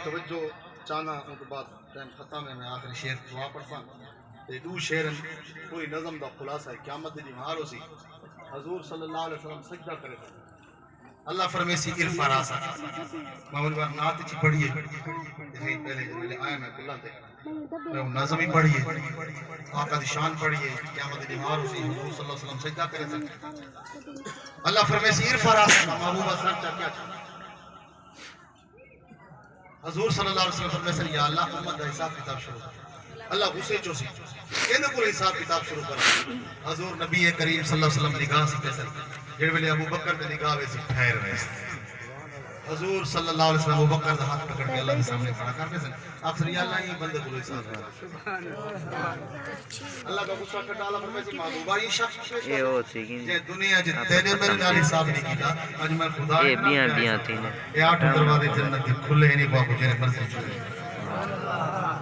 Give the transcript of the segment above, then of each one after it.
तवज्जो चाहना उनके बाद टाइम खत्म है मैं आखिरी शेर दुआ पढ़ता ते दू शेर कोई नज़म दा खुलासा है क़यामत दी मार होसी हजूर सल्लल्लाहु अलैहि वसल्लम सजदा करे अल्लाह फरमेसी इरफा रासा मामूल बार नात ची पढ़िए पहले आया मैं कुल्ला थे मैं नज़म ही पढ़िए आका दी शान पढ़िए क़यामत दी मार होसी हजूर सल्लल्लाहु अलैहि वसल्लम सजदा करे अल्लाह फरमेसी इरफा रासा महबूबा सर क्या हजूर सल्लल्लाहु अलैहि वसल्लम फरमाते या अल्लाह उम्मत दा हिसाब किताब शुरू कर अल्लाह गुस्से चो सी केंदे को हिसाब किताब शुरू कर हजूर नबी करीम सल्लल्लाहु अलैहि वसल्लम निगाह से फैसल जेड़े वेले अबू बकर दे निगाह वे सी ठहर रहे हजूर सल्लल्लाहु अलैहि वसल्लम अबू बकर दा हाथ पकड़ के अल्लाह के सामने खड़ा करते सन आखिर या अल्लाह ये बंदे को हिसाब सुभान अल्लाह अल्लाह का गुस्सा कटा अल्लाह फरमाते महबूबा ये शख्स ये हो थी जे दुनिया ज तेरे मेरे नाल हिसाब नहीं कीता आज मैं खुदा ये बियां थी ने ये आठ दरवाजे जन्नत के खुले नहीं को जेने मर्जी चले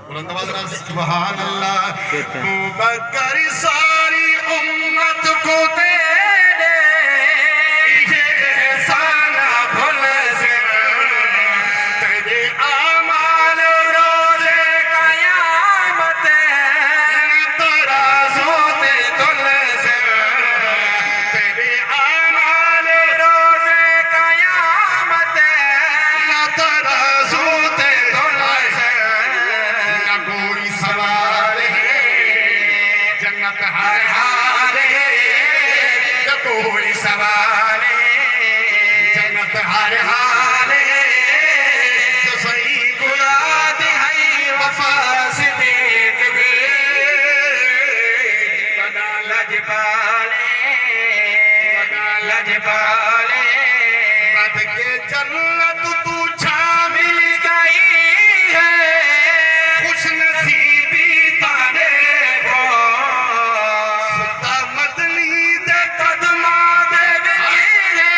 बुलंद आवाज से सुभान अल्लाह अबू बकर सारी उम्मत को तेरे ये एहसान भूल से तेरे आमाल रोज़े क़यामत तराज़ू ते तुल से तेरे आमाल रोज़े क़यामत तराज़ू ते तुल से ना कोई सवाल है जन्नत हर हाल है ना कोई सवाल है जन्नत हर हाल है जो सही गुलाद है वफा से देख गए बड़ा लजपाले बद के जन्नत तू शामिल गई है खुश नसीबी तारे को सुता मदनी दे कदमा दे विचे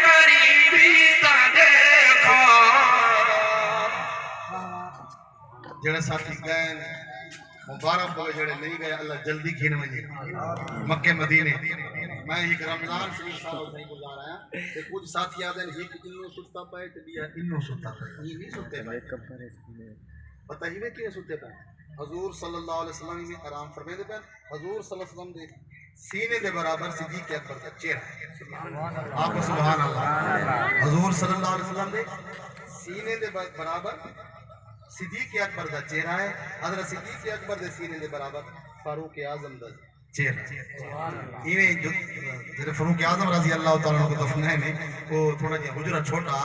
करीबी तारे को जेड़े साथी गए मुबारक हो जेड़े नहीं गए अल्लाह जल्दी खीन वजे मक्के मदीने मैं एक रमजान शरीफ साल सही गुजार आया ते कुछ साथी आदे एक इन्नो सुता पाए ते दिया इन्नो सुता पाए ये नहीं सुते पाए पता ही नहीं कि सुते पाए हजूर सल्लल्लाहु अलैहि वसल्लम ने आराम फरमाते पे हजूर सल्लल्लाहु अलैहि वसल्लम दे सीने के बराबर सिद्दीक अकबर का चेहरा आपको सुभान अल्लाह हजूर सल्लल्लाहु अलैहि वसल्लम दे सीने के बराबर सिद्दीक अकबर का चेहरा है हजरत सिद्दीक अकबर दे सीने के बराबर फारूक आजम दा चेहरा इवें जो जेरे फारूक आजम रजी अल्लाह तआला को दफनाए ने वो थोड़ा जिहा हुजरा छोटा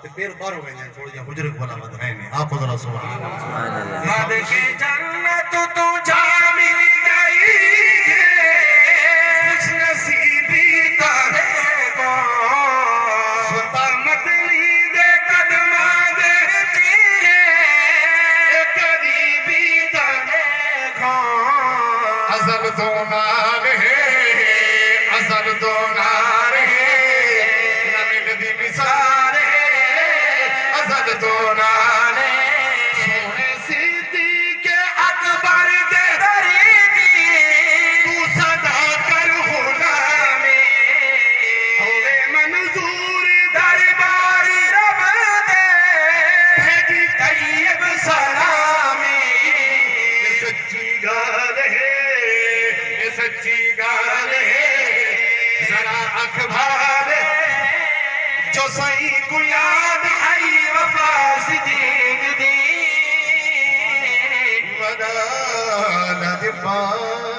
ते पैर बाहर हो गए थोड़ा जिहा हुजरे वाला बदनाए ने आपको जरा सुभान अल्लाह बाद के जन्नत तू जा मिल गई है खुश नसीबी तारे को सुता मदनी दे कदमा दे करीबी तारे को अज़ल तो नार है अज़ल तो नार है न मिलदी मिसाल है अज़ल तो नार है सोने सिद्दीक अकबर दे दरीदी तू सदा कर गुलामी होवे मंजूर दरबार रब दे भेजी तैयब सलामी सच्ची गाल है सच्ची गाल है जरा अखबार जो सही को याद आई वफा सिद्दीक दी वदा लजपाल